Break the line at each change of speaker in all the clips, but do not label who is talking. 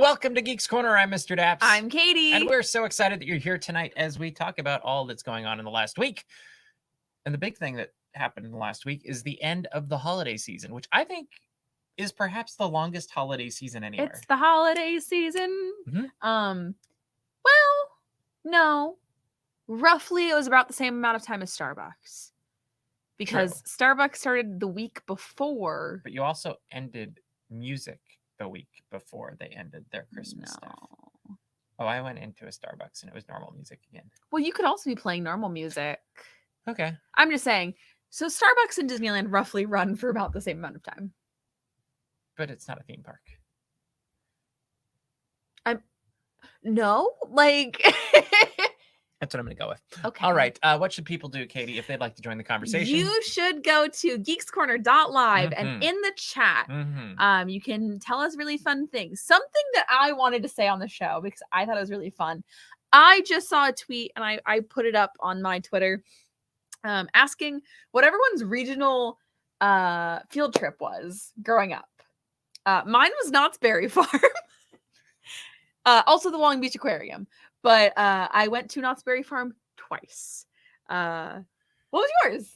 Welcome to Geeks Corner. I'm Mr. Daps.
I'm Katie.
And we're so excited that you're here tonight as we talk about all that's going on in the last week. And the big thing that happened in the last week is the end of the holiday season, which I think is perhaps the longest holiday season anywhere.
It's the holiday season.
Mhm.
Well, no. Roughly, it was about the same amount of time as Starbucks. Because Starbucks started the week before.
But you also ended music the week before they ended their Christmas stuff. Oh, I went into a Starbucks and it was normal music again.
Well, you could also be playing normal music.
Okay.
I'm just saying. So Starbucks and Disneyland roughly run for about the same amount of time.
But it's not a theme park.
No, like...
That's what I'm going to go with.
Okay.
All right. What should people do, Katie, if they'd like to join the conversation?
You should go to geekscorner.live and in the chat, you can tell us really fun things. Something that I wanted to say on the show because I thought it was really fun. I just saw a tweet and I put it up on my Twitter asking what everyone's regional field trip was growing up. Mine was Knott's Berry Farm. Also the Long Beach Aquarium. But I went to Knott's Berry Farm twice. What was yours?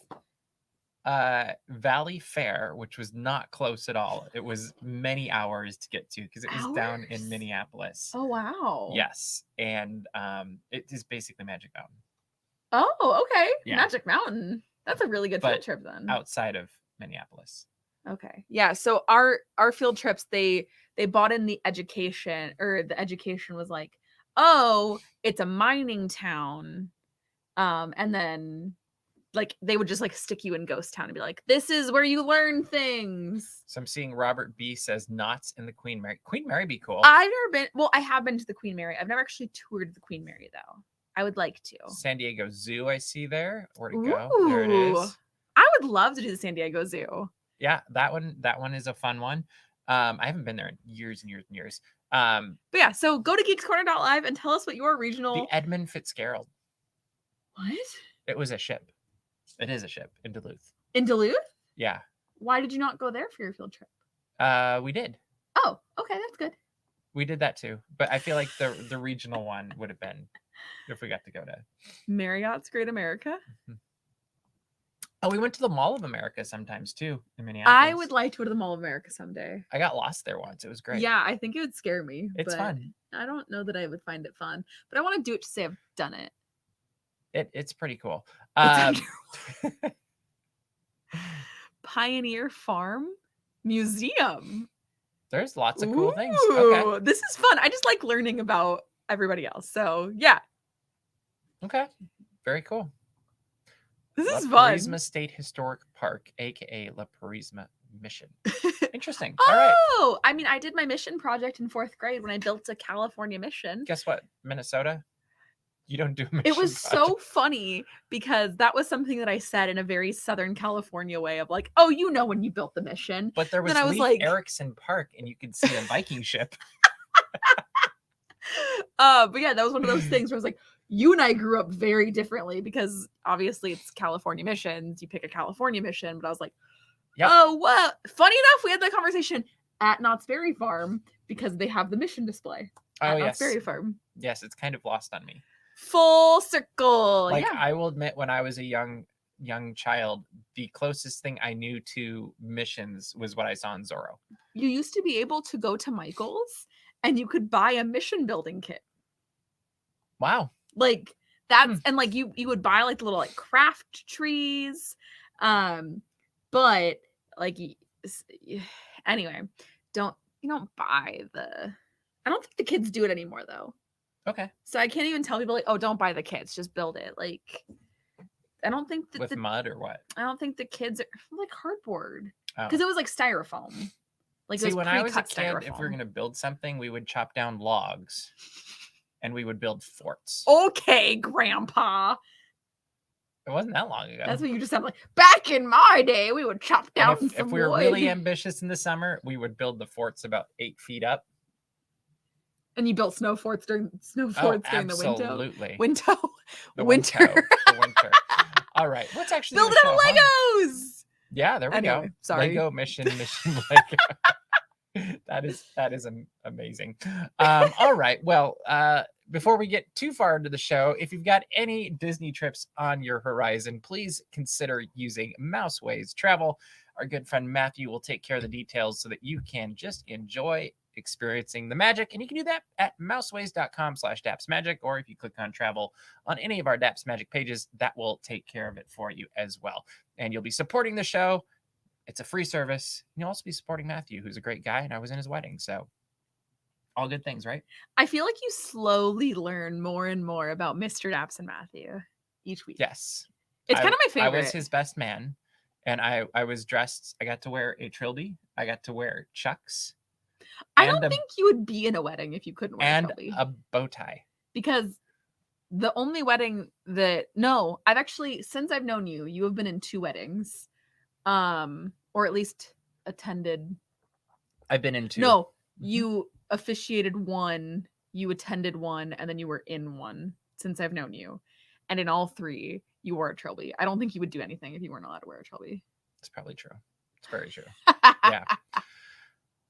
Valley Fair, which was not close at all. It was many hours to get to because it was down in Minneapolis.
Oh, wow.
Yes. And it is basically Magic Mountain.
Oh, okay.
Yeah.
Magic Mountain. That's a really good field trip then.
Outside of Minneapolis.
Okay. Yeah. So our field trips, they bought in the education, or the education was like, oh, it's a mining town. And then like they would just like stick you in Ghost Town and be like, this is where you learn things.
So I'm seeing Robert B says Knott's in the Queen Mary. Queen Mary be cool.
I've never been, well, I have been to the Queen Mary. I've never actually toured the Queen Mary though. I would like to.
San Diego Zoo, I see there. Where'd it go? There it is.
I would love to do the San Diego Zoo.
Yeah, that one is a fun one. I haven't been there in years and years and years.
But yeah, so go to geekscorner.live and tell us what your regional...
The Edmund Fitzgerald.
What?
It was a ship. It is a ship in Duluth.
In Duluth?
Yeah.
Why did you not go there for your field trip?
We did.
Oh, okay, that's good.
We did that too. But I feel like the regional one would have been if we got to go to
Marriott's Great America.
Oh, we went to the Mall of America sometimes too in Minneapolis.
I would like to go to the Mall of America someday.
I got lost there once. It was great.
Yeah, I think it would scare me.
It's fun.
I don't know that I would find it fun, but I want to do it to say I've done it.
It's pretty cool.
Pioneer Farm Museum.
There's lots of cool things.
Okay. This is fun. I just like learning about everybody else. So yeah.
Okay. Very cool.
This is fun.
Purisma State Historic Park, aka La Purisma Mission. Interesting.
Oh,
all right.
I mean, I did my mission project in 4th grade when I built a California mission.
Guess what? Minnesota? You don't do a mission
It was
project.
so funny because that was something that I said in a very Southern California way of like, oh, you know when you built the mission.
But there was Leif Erikson Park and you could see a Viking ship.
But yeah, that was one of those things where I was like, you and I grew up very differently because obviously it's California missions. You pick a California mission, but I was like, oh, what? Funny enough, we had that conversation at Knott's Berry Farm because they have the mission display at Knott's Berry Farm.
Yes, it's kind of lost on me.
Full circle.
Like I will admit, when I was a young child, the closest thing I knew to missions was what I saw in Zorro.
You used to be able to go to Michael's and you could buy a mission building kit.
Wow.
Like that's and like you would buy like the little like craft trees, but like anyway, you don't buy the. I don't think the kids do it anymore though.
Okay.
So I can't even tell people like, oh, don't buy the kits, just build it. Like I don't think that
with mud or what.
I don't think the kids are like cardboard because it was like styrofoam. Like
see, when I was a kid,
styrofoam.
if we were gonna build something, we would chop down logs. And we would build forts.
Okay, Grandpa.
It wasn't that long ago.
That's what you just sound like. Back in my day, we would chop down some
if we were really ambitious in the summer, we would build the forts about 8 feet up.
And you built snow forts during the winter.
Absolutely.
Winter.
The winter. All right. Let's actually
build it on Legos.
Yeah, there we go.
Sorry.
Lego mission Lego. that is amazing. All right. Well, before we get too far into the show, if you've got any Disney trips on your horizon, please consider using Mouseways Travel. Our good friend Matthew will take care of the details so that you can just enjoy experiencing the magic. And you can do that at mouseways.com/dapsmagic, or if you click on travel on any of our Daps Magic pages, that will take care of it for you as well. And you'll be supporting the show. It's a free service. You'll also be supporting Matthew, who's a great guy, and I was in his wedding. So all good things, right?
I feel like you slowly learn more and more about Mr. Daps and Matthew each week.
Yes.
It's kind of my favorite.
I was his best man, and I was dressed. I got to wear a trilby. I got to wear Chucks.
I don't think you would be in a wedding if you couldn't wear a trilby.
And a bow tie.
Because the only wedding that... No, I've actually, since I've known you, you have been in 2 weddings. Or at least attended.
I've been in 2.
No, you officiated 1, you attended 1, and then you were in 1 since I've known you. And in all 3, you wore a trilby. I don't think you would do anything if you weren't allowed to wear a trilby.
It's probably true. It's very true. Yeah.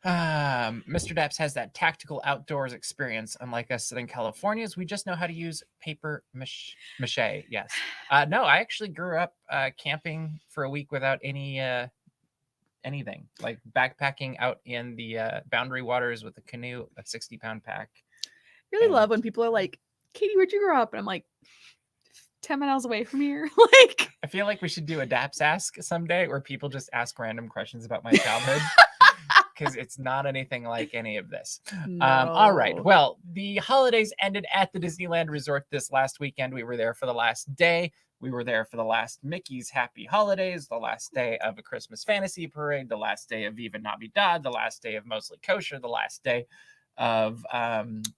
Mr. Daps has that tactical outdoors experience. Unlike us Southern Californians, we just know how to use paper mache. Yes. No, I actually grew up camping for a week without anything, like backpacking out in the Boundary Waters with a canoe, a 60-pound pack.
Really love when people are like, Katie, where'd you grow up? And I'm like, 10 miles away from here. Like,
I feel like we should do a Daps Ask someday where people just ask random questions about my childhood. Because it's not anything like any of this.
No.
All right. Well, the holidays ended at the Disneyland Resort this last weekend. We were there for the last day. We were there for the last Mickey's Happy Holidays, the last day of a Christmas Fantasy Parade, the last day of Viva Navidad, the last day of Mostly Kosher, the last day of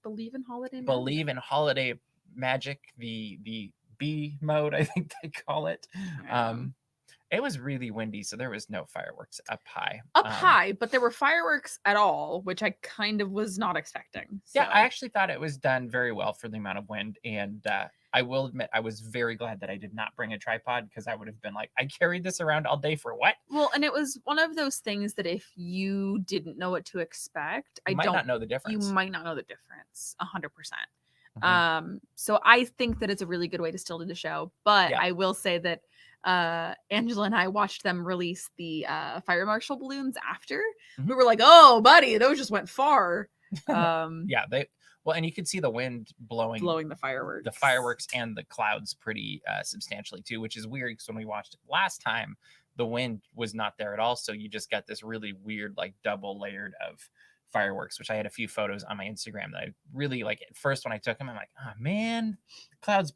Believe in Holiday Magic.
Believe in Holiday Magic, the B mode, I think they call it.
Yeah.
It was really windy, so there was no fireworks up high.
Up high, but there were fireworks at all, which I kind of was not expecting. So.
Yeah, I actually thought it was done very well for the amount of wind. And I will admit, I was very glad that I did not bring a tripod, because I would have been like, I carried this around all day for what?
Well, and it was one of those things that if you didn't know what to expect,
You might not know the difference.
You might not know the difference 100%. So I think that it's a really good way to still do the show. But I will say that Angela and I watched them release the fire marshal balloons after. We were like, oh buddy, those just went far.
Yeah, and you could see the wind blowing
the fireworks
and the clouds pretty substantially too, which is weird because when we watched it last time, the wind was not there at all, so you just got this really weird, like, double layered of fireworks, which I had a few photos on my Instagram that I really like. At first when I took them, I'm like, oh man, the clouds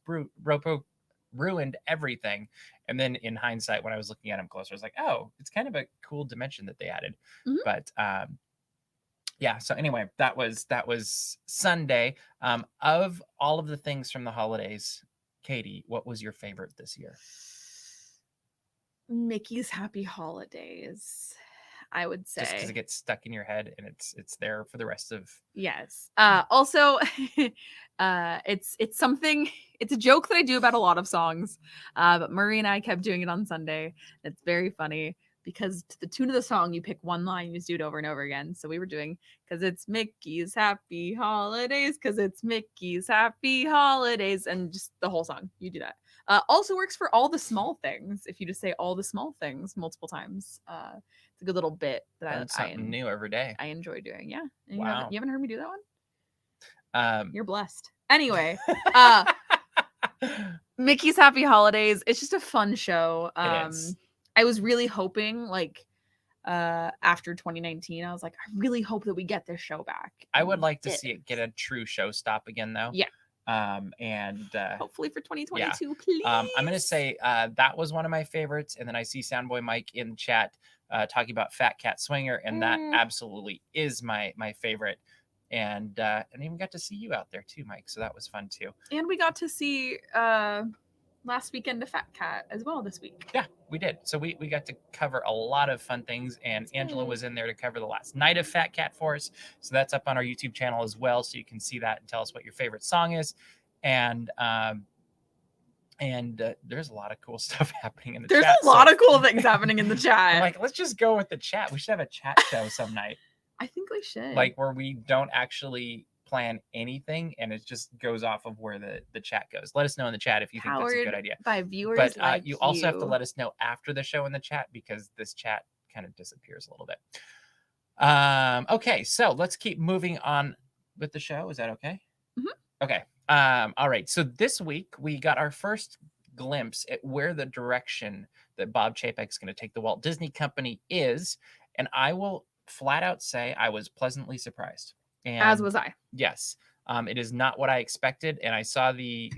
ruined everything. And then in hindsight, when I was looking at them closer, I was like, oh, it's kind of a cool dimension that they added. But yeah, so anyway, that was Sunday. Of all of the things from the holidays, Katie, what was your favorite this year?
Mickey's Happy Holidays, I would say.
Just because it gets stuck in your head and it's there for the rest of...
Yes. Also, it's something, it's a joke that I do about a lot of songs, but Murray and I kept doing it on Sunday. It's very funny because to the tune of the song, you pick one line, you just do it over and over again. So we were doing, because it's Mickey's Happy Holidays, because it's Mickey's Happy Holidays, and just the whole song. You do that. Also works for all the small things. If you just say all the small things multiple times, it's a good little bit that
something new every day.
I enjoy doing. Yeah. And
wow.
You haven't heard me do that one? You're blessed. Anyway, Mickey's Happy Holidays. It's just a fun show.
It is.
I was really hoping, like, after 2019, I was like, I really hope that we get this show back.
I would like to see it get a true show stop again, though.
Yeah.
And
hopefully for 2022,
yeah.
please.
I'm gonna say that was one of my favorites, and then I see Soundboy Mike in the chat talking about Fat Cat Swinger, and that absolutely is my favorite. And even got to see you out there too, Mike. So that was fun too.
And we got to see last weekend a Fat Cat as well this week.
Yeah, we did. So we got to cover a lot of fun things, and Angela was in there to cover the last night of Fat Cat for us. So that's up on our YouTube channel as well, so you can see that and tell us what your favorite song is. And there's a lot of cool stuff happening in the chat.
There's a lot of cool things happening in the chat.
I'm like, let's just go with the chat. We should have a chat show some night.
I think we should.
Like where we don't actually plan anything and it just goes off of where the chat goes. Let us know in the chat if you think that's a good idea.
By viewers
But
like
you also have to let us know after the show in the chat, because this chat kind of disappears a little bit. Okay, so let's keep moving on with the show. Is that okay?
Mm-hmm.
Okay. All right. So this week we got our first glimpse at where the direction that Bob Chapek is going to take the Walt Disney Company is, and I will flat out say I was pleasantly surprised. And
as was I.
Yes. It is not what I expected, and I saw the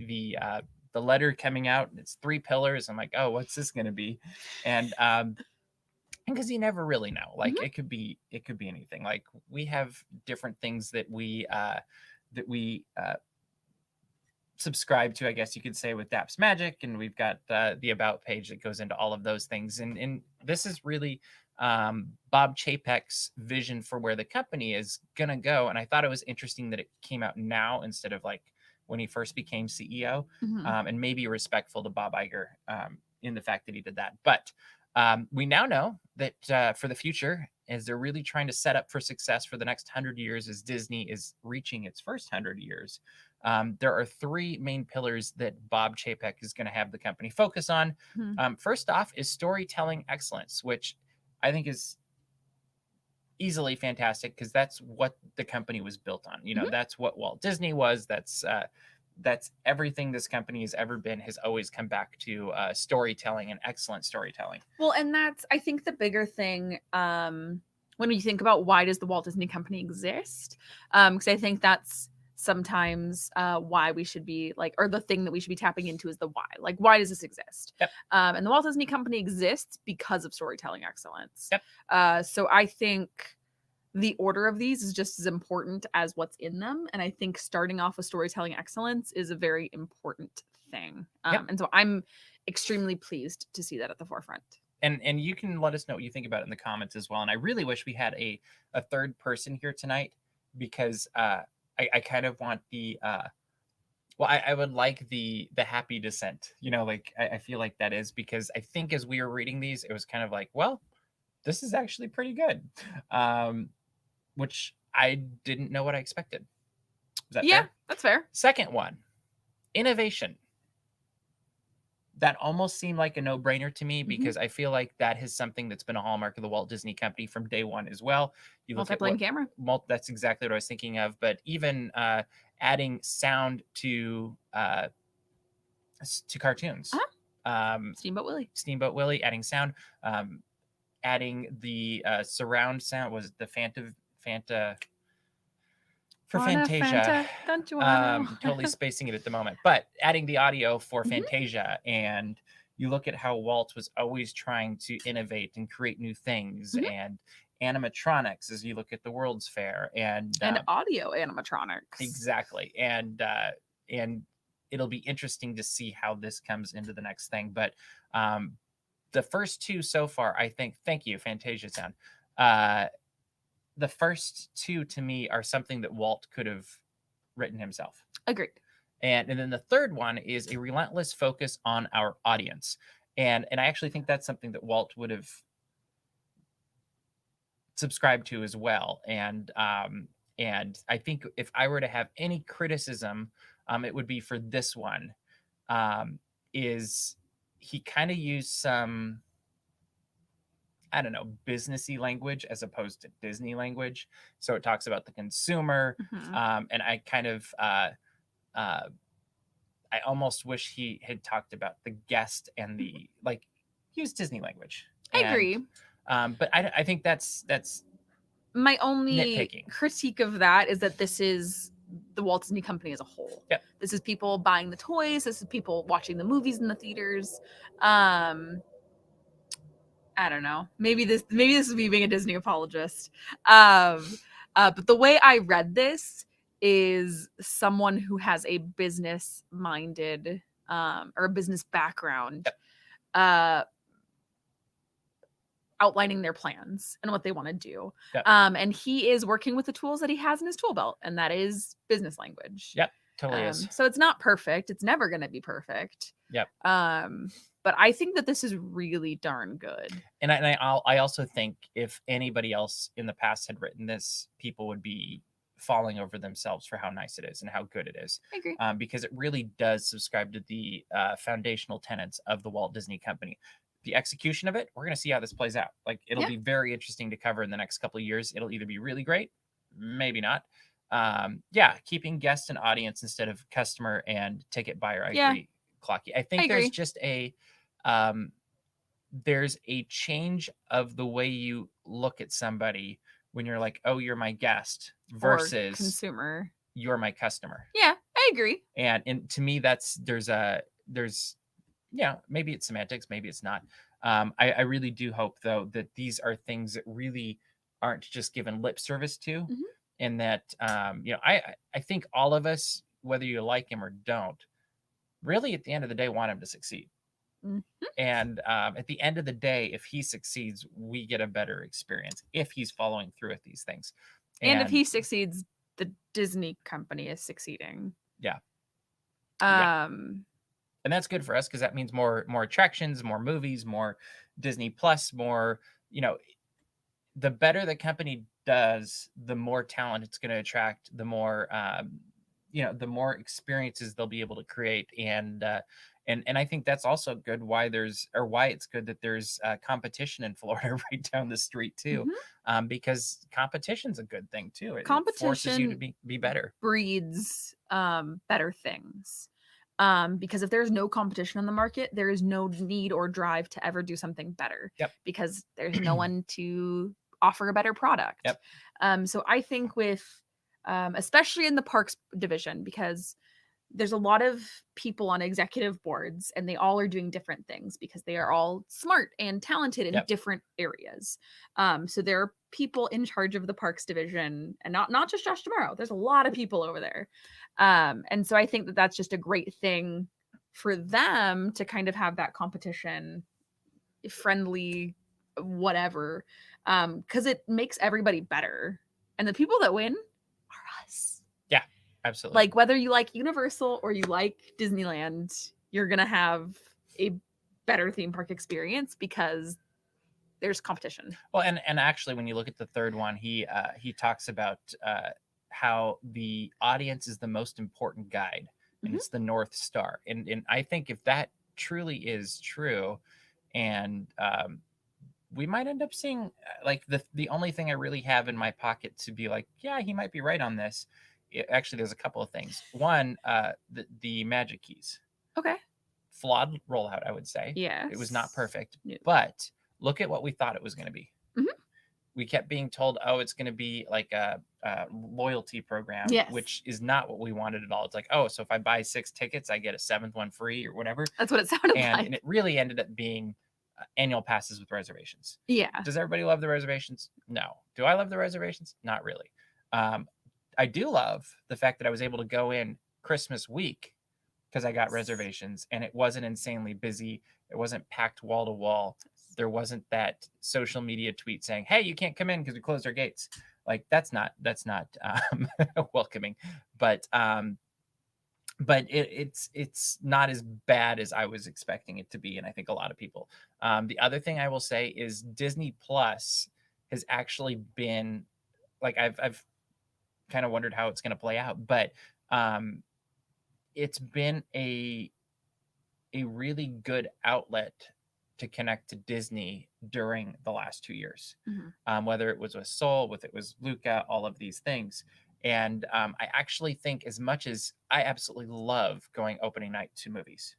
letter coming out. It's 3 pillars. I'm like, oh, what's this going to be? And because you never really know. Like
Mm-hmm.
it could be anything. Like we have different things that we subscribe to, I guess you could say, with Daps Magic, and we've got the about page that goes into all of those things. And this is really Bob Chapek's vision for where the company is gonna go. And I thought it was interesting that it came out now instead of like when he first became CEO,
Mm-hmm.
And maybe respectful to Bob Iger in the fact that he did that. But we now know that for the future, as they're really trying to set up for success for the next 100 years, as Disney is reaching its first 100 years, there are 3 main pillars that Bob Chapek is going to have the company focus on.
Mm-hmm.
First off is storytelling excellence, which I think is easily fantastic because that's what the company was built on. You know,
Mm-hmm.
that's what Walt Disney was. That's everything this company has ever been, has always come back to storytelling and excellent storytelling.
Well, and that's, I think, the bigger thing when you think about why does the Walt Disney Company exist? Because I think that's sometimes why we should be like, or the thing that we should be tapping into is the why. Like, why does this exist?
Yep.
And the Walt Disney Company exists because of storytelling excellence.
Yep.
So I think the order of these is just as important as what's in them. And I think starting off with storytelling excellence is a very important thing.
Yep.
And so I'm extremely pleased to see that at the forefront.
And you can let us know what you think about it in the comments as well. And I really wish we had a third person here tonight, because I kind of want the I would like the happy descent. You know, like I feel like that is, because I think as we were reading these, it was kind of like, well, this is actually pretty good. Which I didn't know what I expected. Is that fair?
That's fair.
Second one, innovation. That almost seemed like a no-brainer to me, because I feel like that is something that's been a hallmark of the Walt Disney Company from day one as well. You look
multiplane camera.
That's exactly what I was thinking of. But even adding sound to cartoons. Steamboat Willie, adding sound, adding the surround sound, was the Fanta for Fantasia.
Don't you wanna know?
Totally spacing it at the moment, but adding the audio for Fantasia. And you look at how Walt was always trying to innovate and create new things, and animatronics as you look at the World's Fair, and
audio animatronics.
Exactly. And it'll be interesting to see how this comes into the next thing. But the first 2 so far, I think, thank you, Fantasia sound. The first 2 to me are something that Walt could have written himself.
Agreed.
And then the third one is a relentless focus on our audience. And I actually think that's something that Walt would have subscribed to as well. And I think if I were to have any criticism, it would be for this one. Is he kind of used some, I don't know, businessy language as opposed to Disney language. So it talks about the consumer. And I kind of, I almost wish he had talked about the guest and the, like, use Disney language.
I agree.
But I think that's
my only
nitpicking.
Critique of that is that this is the Walt Disney Company as a whole.
Yep.
This is people buying the toys. This is people watching the movies in the theaters. I don't know. Maybe this is me being a Disney apologist. But the way I read this is someone who has a business minded or a business background, outlining their plans and what they want to do.
Yep.
And he is working with the tools that he has in his tool belt, and that is business language.
Yep, totally is.
So it's not perfect. It's never going to be perfect.
Yep.
But I think that this is really darn good.
And I also think if anybody else in the past had written this, people would be falling over themselves for how nice it is and how good it is.
I agree.
Because it really does subscribe to the foundational tenets of the Walt Disney Company. The execution of it, we're going to see how this plays out. Like, it'll be very interesting to cover in the next couple of years. It'll either be really great, maybe not. Keeping guest and audience instead of customer and ticket buyer. I agree, Clocky. I think there's just there's a change of the way you look at somebody when you're like, oh, you're my guest, versus
or consumer,
you're my customer.
Yeah, I agree.
And to me, there's maybe it's semantics, maybe it's not. I really do hope, though, that these are things that really aren't just given lip service to, and that I think all of us, whether you like him or don't, really at the end of the day want him to succeed. And at the end of the day, if he succeeds, we get a better experience if he's following through with these things.
And if he succeeds, the Disney company is succeeding.
Yeah. And that's good for us, because that means more attractions, more movies, more Disney Plus, more, the better the company does, the more talent it's going to attract, the more the more experiences they'll be able to create. And I think that's also good why it's good that there's competition in Florida right down the street too, because competition's a good thing too. It forces you to be better.
Breeds better things. Because if there's no competition in the market, there is no need or drive to ever do something better. Because there's no one to offer a better product. So I think with especially in the parks division, because there's a lot of people on executive boards and they all are doing different things because they are all smart and talented in different areas. So there are people in charge of the parks division, and not just Josh Tomorrow. There's a lot of people over there. And so I think that that's just a great thing for them to kind of have that competition, friendly, whatever, because it makes everybody better. And the people that win are us.
Yeah, absolutely.
Like, whether you like Universal or you like Disneyland, you're going to have a better theme park experience because there's competition.
Well, and actually, when you look at the third one, he talks about how the audience is the most important guide, and it's the North Star. And I think if that truly is true, and we might end up seeing like the only thing I really have in my pocket to be like, yeah, he might be right on this. Actually, there's a couple of things. One, the magic keys.
Okay.
Flawed rollout, I would say.
Yeah.
It was not perfect.
No.
But look at what we thought it was going to be. We kept being told, oh, it's going to be like a loyalty program, which is not what we wanted at all. It's like, oh, so if I buy 6 tickets, I get a 7th one free or whatever.
That's what it sounded like.
And it really ended up being annual passes with reservations.
Yeah.
Does everybody love the reservations? No. Do I love the reservations? Not really. I do love the fact that I was able to go in Christmas week because I got reservations, and it wasn't insanely busy. It wasn't packed wall to wall. There wasn't that social media tweet saying, hey, you can't come in because we closed our gates. Like, that's not welcoming, but it's not as bad as I was expecting it to be. And I think a lot of people, the other thing I will say is Disney Plus has actually been like, I've kind of wondered how it's going to play out, but it's been a really good outlet to connect to Disney during the last 2 years, whether it was with Soul, whether it was Luca, all of these things. And I actually think, as much as I absolutely love going opening night to movies,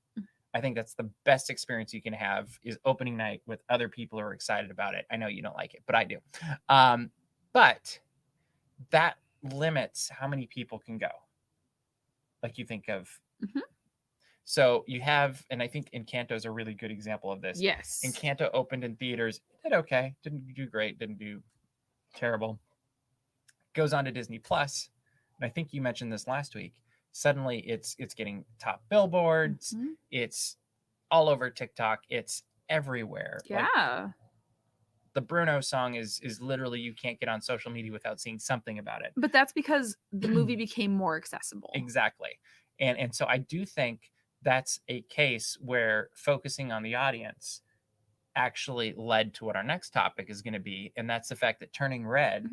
I think that's the best experience you can have, is opening night with other people who are excited about it. I know you don't like it, but I do. But that limits how many people can go. Like, you think of, so you have, and I think Encanto is a really good example of this.
Yes.
Encanto opened in theaters, did okay, didn't do great, didn't do terrible. Goes on to Disney Plus, and I think you mentioned this last week. Suddenly, it's getting top billboards. It's all over TikTok. It's everywhere.
Yeah.
Like, the Bruno song is literally, you can't get on social media without seeing something about it.
But that's because the movie became more accessible.
Exactly. And so I do think that's a case where focusing on the audience actually led to what our next topic is going to be, and that's the fact that Turning Red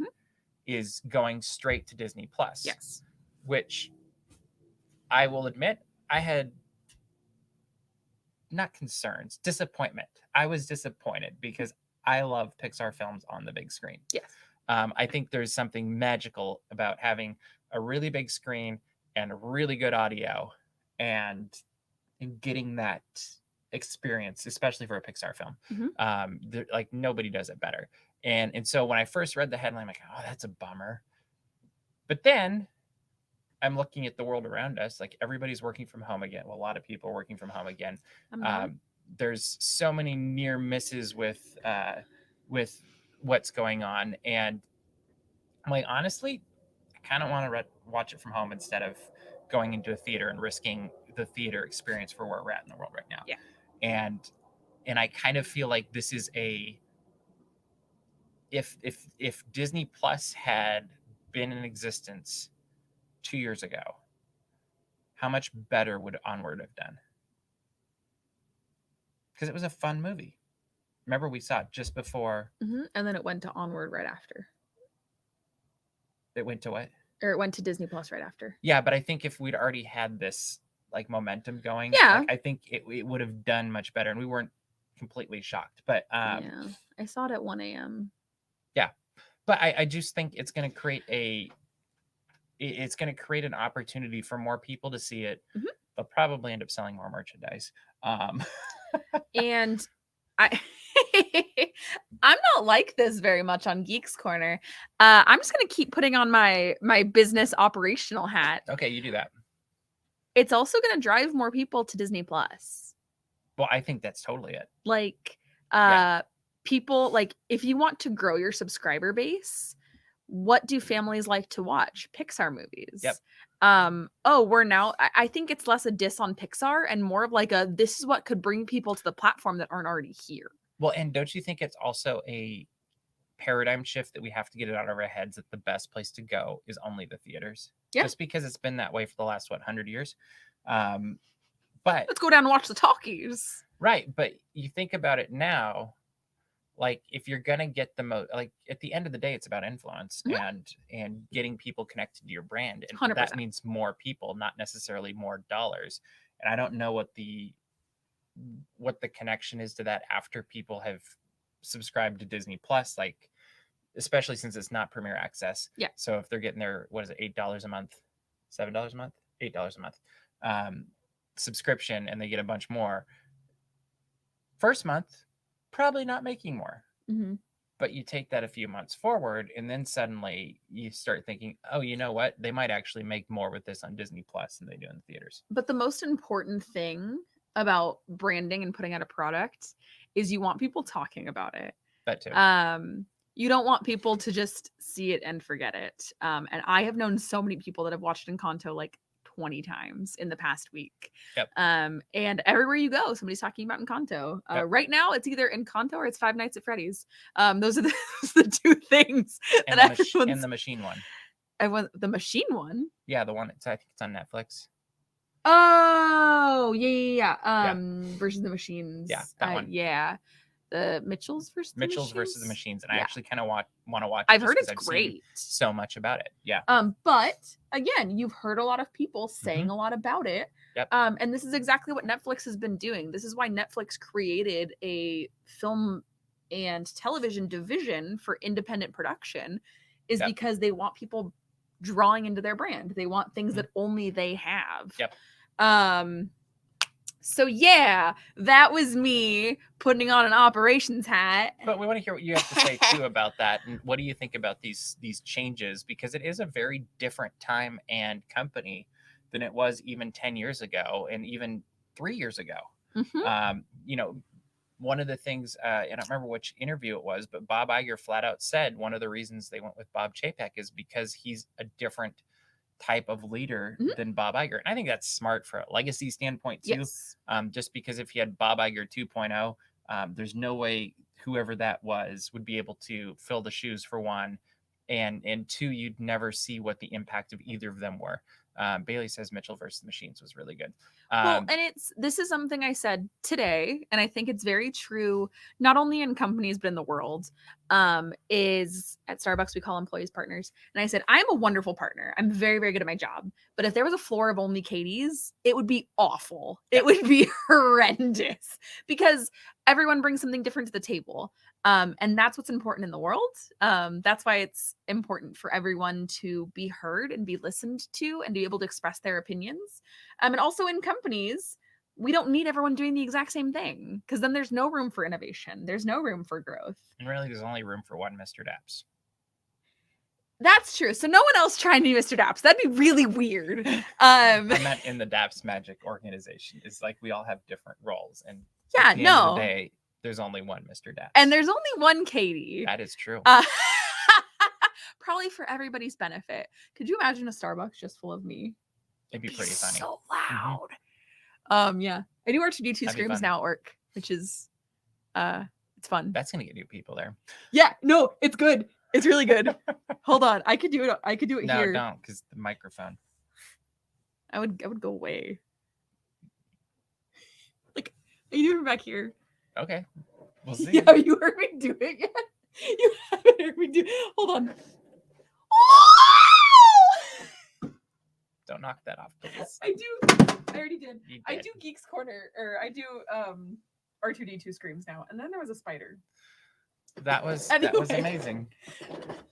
is going straight to Disney Plus.
Yes.
Which I will admit, I had not concerns, disappointment. I was disappointed because I love Pixar films on the big screen.
Yes.
I think there's something magical about having a really big screen and really good audio and getting that experience, especially for a Pixar film. Like nobody does it better. And so when I first read the headline, I'm like, oh, that's a bummer. But then I'm looking at the world around us, like everybody's working from home again. Well, a lot of people are working from home again. There's so many near misses with what's going on, and I'm like, honestly, I kind of want to watch it from home instead of going into a theater and risking the theater experience for where we're at in the world right now.
Yeah.
And I kind of feel like this is if Disney Plus had been in existence 2 years ago, how much better would Onward have done? Because it was a fun movie. Remember, we saw it just before.
And then it went to Onward right after.
It went to what?
Or it went to Disney Plus right after.
Yeah, but I think if we'd already had this like momentum going,
yeah,
I think it would have done much better, and we weren't completely shocked. But
yeah, I saw it at 1 a.m.
Yeah, but I just think it's going to create an opportunity for more people to see it. They'll probably end up selling more merchandise.
And I'm not like this very much on Geeks Corner. I'm just gonna keep putting on my business operational hat.
Okay, you do that.
It's also gonna drive more people to Disney Plus.
Well, I think that's totally it.
Like, people, like, if you want to grow your subscriber base, what do families like to watch? Pixar movies.
Yep.
I think it's less a diss on Pixar and more of like this is what could bring people to the platform that aren't already here.
Well, and don't you think it's also a paradigm shift that we have to get it out of our heads that the best place to go is only the theaters?
Yeah.
Just because it's been that way for the last, 100 years? But
let's go down and watch the talkies.
Right. But you think about it now, like if you're going to get the most, like at the end of the day, it's about influence and getting people connected to your brand. And
100%.
that means more people, not necessarily more dollars. And I don't know what the connection is to that after people have subscribed to Disney Plus, like especially since it's not Premier Access.
Yeah.
So if they're getting their, what is it, $8 a month, $7 a month, $8 a month subscription, and they get a bunch more. First month, probably not making more. But you take that a few months forward, and then suddenly you start thinking, oh, you know what? They might actually make more with this on Disney Plus than they do in the theaters.
But the most important thing about branding and putting out a product is you want people talking about it.
That too.
You don't want people to just see it and forget it. And I have known so many people that have watched Encanto like 20 times in the past week.
Yep.
And everywhere you go, somebody's talking about Encanto.
Yep.
Right now, it's either Encanto or it's Five Nights at Freddy's. Those are the two things.
And the machine one.
The machine one?
Yeah, the one. I think it's on Netflix.
Oh, yeah. Versus the Machines.
Yeah, that one.
Yeah. The Mitchells versus
the Machines, and I actually kind of want to watch it.
I've heard it's great.
So much about it. Yeah.
But again, you've heard a lot of people saying a lot about it.
Yep.
And this is exactly what Netflix has been doing. This is why Netflix created a film and television division for independent production, is because they want people drawing into their brand. They want things that only they have.
Yep.
So yeah, that was me putting on an operations hat.
But we want to hear what you have to say too about that, and what do you think about these changes? Because it is a very different time and company than it was even 10 years ago, and even 3 years ago. One of the things, I don't remember which interview it was, but Bob Iger flat out said one of the reasons they went with Bob Chapek is because he's a different type of leader than Bob Iger. And I think that's smart for a legacy standpoint too.
Yes.
Just because if you had Bob Iger 2.0, there's no way whoever that was would be able to fill the shoes, for one. And two, you'd never see what the impact of either of them were. Bailey says Mitchell versus the Machines was really good.
Well, and this is something I said today, and I think it's very true, not only in companies but in the world. Is at Starbucks we call employees partners, and I said I'm a wonderful partner. I'm very, very good at my job. But if there was a floor of only Katie's, it would be awful. It would be horrendous because everyone brings something different to the table. And that's what's important in the world. That's why it's important for everyone to be heard and be listened to and be able to express their opinions. And also in companies, we don't need everyone doing the exact same thing because then there's no room for innovation. There's no room for growth.
And really, there's only room for one Mr. Daps.
That's true. So no one else trying to be Mr. Daps. That'd be really weird.
I meant in the Daps Magic organization. It's like we all have different roles. And at the end of the day, there's only one Mr. Daps.
And there's only one Katie.
That is true.
Probably for everybody's benefit. Could you imagine a Starbucks just full of me?
It'd be pretty funny.
So loud. Yeah. I do R2D2 screams now at work, which is it's fun.
That's gonna get new people there.
Yeah, no, it's good. It's really good. Hold on. I could do it here.
No, don't, because the microphone.
I would go away. Like, are you doing back here?
Okay. We'll see.
Yeah, you heard me doing it. You haven't heard me do. Hold on.
Don't knock that off, please.
I already did. I do Geeks Corner, or I do R2D2 screams now. And then there was a spider.
That was amazing.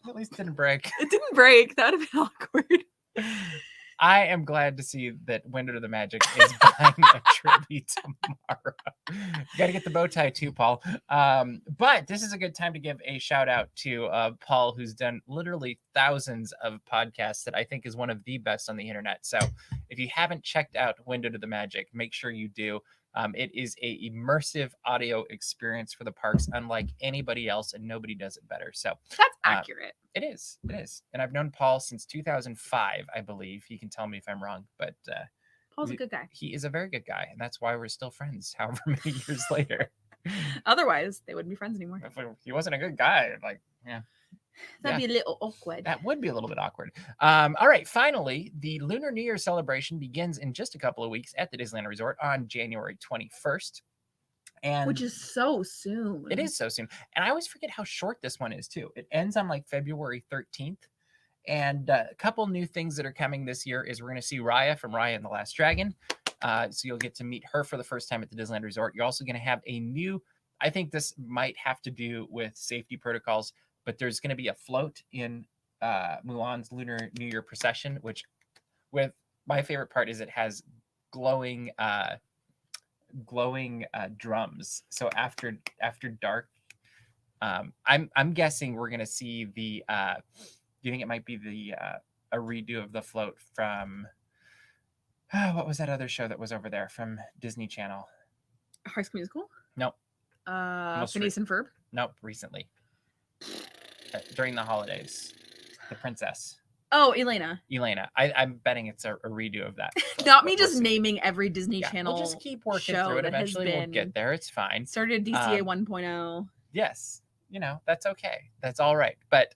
At least it didn't break.
It didn't break. That would have been awkward.
I am glad to see that Window to the Magic is buying a tribute tomorrow. You got to get the bow tie too, Paul. But this is a good time to give a shout out to Paul, who's done literally thousands of podcasts that I think is one of the best on the internet. So if you haven't checked out Window to the Magic, make sure you do. It is a immersive audio experience for the parks, unlike anybody else, and nobody does it better. So
that's accurate.
It is. And I've known Paul since 2005, I believe. He can tell me if I'm wrong, but
Paul's a good guy.
He is a very good guy, and that's why we're still friends, however many years later.
Otherwise, they wouldn't be friends anymore.
If he wasn't a good guy, like, yeah.
That'd be a little awkward.
That would be a little bit awkward. All right. Finally, the Lunar New Year celebration begins in just a couple of weeks at the Disneyland Resort on January 21st.
Which is so soon.
It is so soon. And I always forget how short this one is, too. It ends on like February 13th. And a couple new things that are coming this year is we're going to see Raya from Raya and the Last Dragon. So you'll get to meet her for the first time at the Disneyland Resort. You're also going to have a new, I think this might have to do with safety protocols, but there's going to be a float in Mulan's Lunar New Year procession, which with my favorite part is it has glowing drums. So after dark, I'm guessing we're going to see the, do you think it might be the a redo of the float from, what was that other show that was over there from Disney Channel?
High School Musical?
Nope.
Phineas and Ferb?
Nope, recently. During the holidays. The princess.
Oh, Elena.
I'm betting it's a redo of that.
Not me just naming every Disney Channel.
We'll just keep working through it. Eventually we'll get there. It's fine.
Started DCA 1.0.
Yes. That's okay. That's all right. But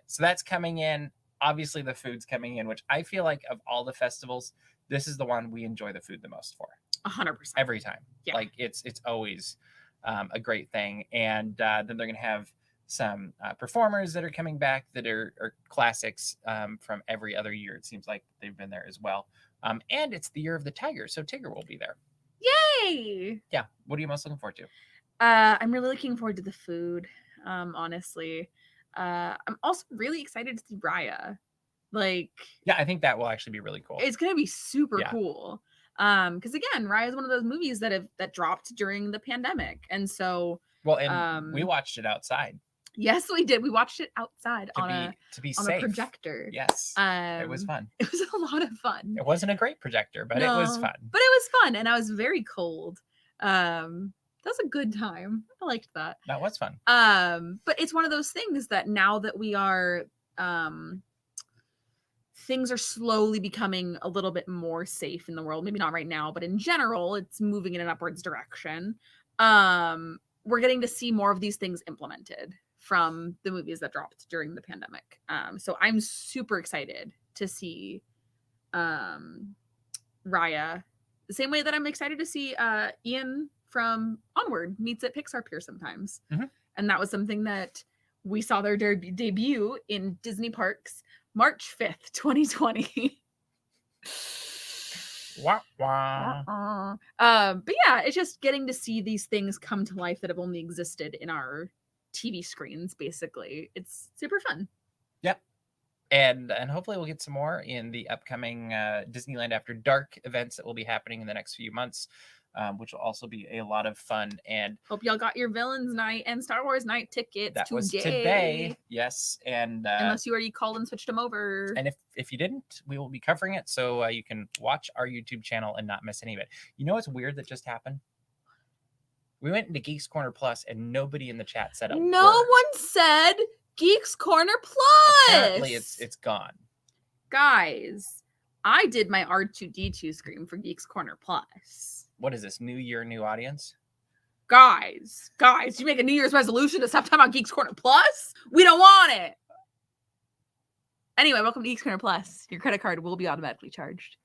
so that's coming in. Obviously the food's coming in, which I feel like of all the festivals, this is the one we enjoy the food the most for.
100%.
Every time.
Yeah.
Like it's always a great thing. And then they're going to have some performers that are coming back that are classics from every other year. It seems like they've been there as well. And it's the year of the tiger, so Tigger will be there.
Yay!
Yeah. What are you most looking forward to?
I'm really looking forward to the food, honestly. I'm also really excited to see Raya.
Yeah, I think that will actually be really cool.
It's gonna be super cool. Because again, Raya is one of those movies that dropped during the pandemic, and so
we watched it outside.
Yes, we did. We watched it outside
to
on
be
a
safe.
projector.
Yes, it was fun.
It was a lot of fun.
It wasn't a great projector, but it was fun.
But it was fun, and I was very cold. That was a good time. I liked that.
That was fun.
But it's one of those things that now that we are, things are slowly becoming a little bit more safe in the world. Maybe not right now, but in general, it's moving in an upwards direction. We're getting to see more of these things implemented from the movies that dropped during the pandemic. So I'm super excited to see Raya, the same way that I'm excited to see Ian from Onward meets at Pixar Pier sometimes. And that was something that we saw their debut in Disney parks March 5th, 2020.
Wah, wah.
But yeah, it's just getting to see these things come to life that have only existed in our TV screens, basically. It's super fun.
Yep. And hopefully we'll get some more in the upcoming Disneyland After Dark events that will be happening in the next few months, which will also be a lot of fun. And
hope y'all got your Villains Night and Star Wars Night tickets.
That was today. Yes. And
unless you already called and switched them over.
And if you didn't, we will be covering it. So you can watch our YouTube channel and not miss any of it. You know what's weird that just happened? We went into Geeks Corner Plus and nobody in the chat said a word.
No one said Geeks Corner Plus.
Apparently it's gone.
Guys, I did my R2D2 scream for Geeks Corner Plus.
What is this? New year, new audience?
Guys, you make a New Year's resolution to stop talking about Geeks Corner Plus? We don't want it. Anyway, welcome to Geeks Corner Plus. Your credit card will be automatically charged.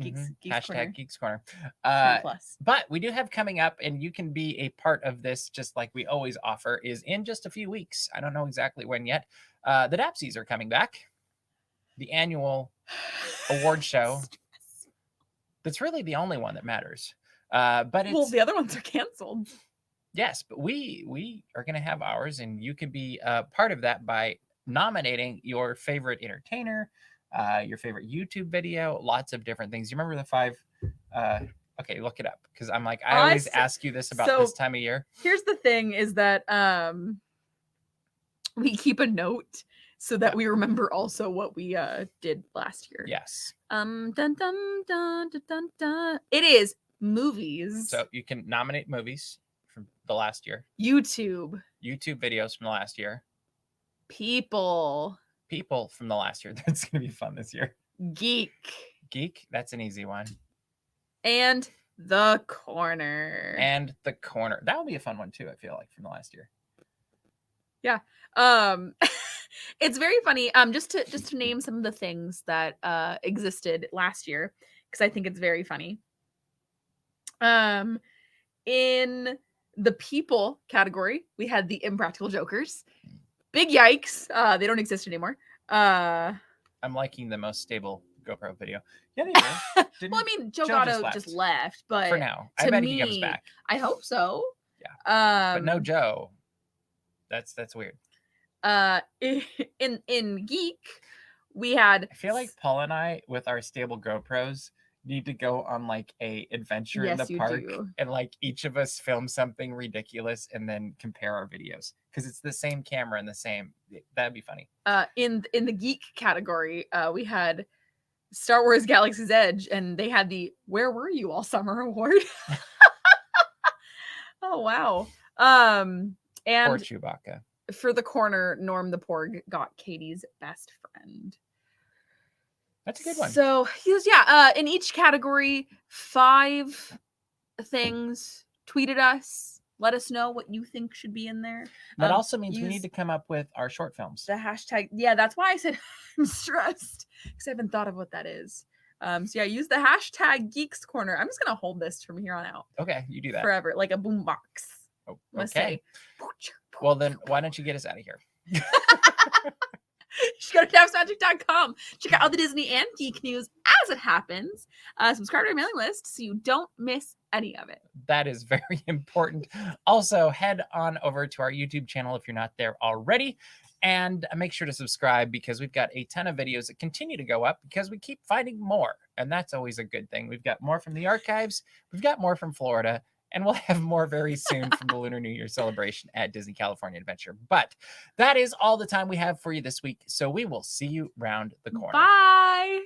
Geeks
Hashtag
Corner.
Geeks Corner.
Plus.
But we do have coming up, and you can be a part of this just like we always offer, is in just a few weeks. I don't know exactly when yet. The Dapsies are coming back. The annual award show. That's really the only one that matters. But it's,
well, the other ones are canceled.
Yes, but we are going to have ours, and you can be part of that by nominating your favorite entertainer, your favorite YouTube video, lots of different things. You remember the 5? Okay, look it up, because I'm like, I always ask you this about this time of year.
Here's the thing is that we keep a note so that we remember also what we did last year.
Yes.
Dun, dun, dun, dun, dun, dun. It is movies.
So you can nominate movies from the last year.
YouTube
videos from the last year.
People
from the last year. That's going to be fun this year.
Geek.
That's an easy one.
And the corner.
That will be a fun one too, I feel like, from the last year.
Yeah. It's very funny. Just to name some of the things that existed last year, because I think it's very funny. In the people category, we had the Impractical Jokers. Big yikes. They don't exist anymore.
I'm liking the most stable GoPro video. Yeah, they do.
Well, I mean, Joe Gatto just left, but
for now, I bet he comes back.
I hope so.
Yeah. But no Joe. That's weird.
In Geek, we had.
I feel like Paul and I, with our stable GoPros, need to go on like a adventure in the park, and like each of us film something ridiculous and then compare our videos, because it's the same camera and the same. That'd be funny.
In the Geek category, we had Star Wars Galaxy's Edge, and they had the "Where Were You All Summer" award. Oh wow. And
poor Chewbacca.
For the corner, Norm the Porg got Katie's best friend.
That's a good one.
So in each category, 5 things. Tweeted us. Let us know what you think should be in there.
That also means we need to come up with our short films.
The hashtag. Yeah, that's why I said I'm stressed, because I haven't thought of what that is. Use the hashtag Geeks Corner. I'm just gonna hold this from here on out.
Okay, you do that
forever, like a boombox.
Oh, okay. Well, then why don't you get us out of here?
You should go to tapsmagic.com. Check out all the Disney and geek news as it happens. Subscribe to our mailing list so you don't miss any of it.
That is very important. Also, head on over to our YouTube channel if you're not there already. And make sure to subscribe, because we've got a ton of videos that continue to go up because we keep finding more. And that's always a good thing. We've got more from the archives. We've got more from Florida. And we'll have more very soon from the Lunar New Year celebration at Disney California Adventure. But that is all the time we have for you this week. So we will see you round the corner.
Bye.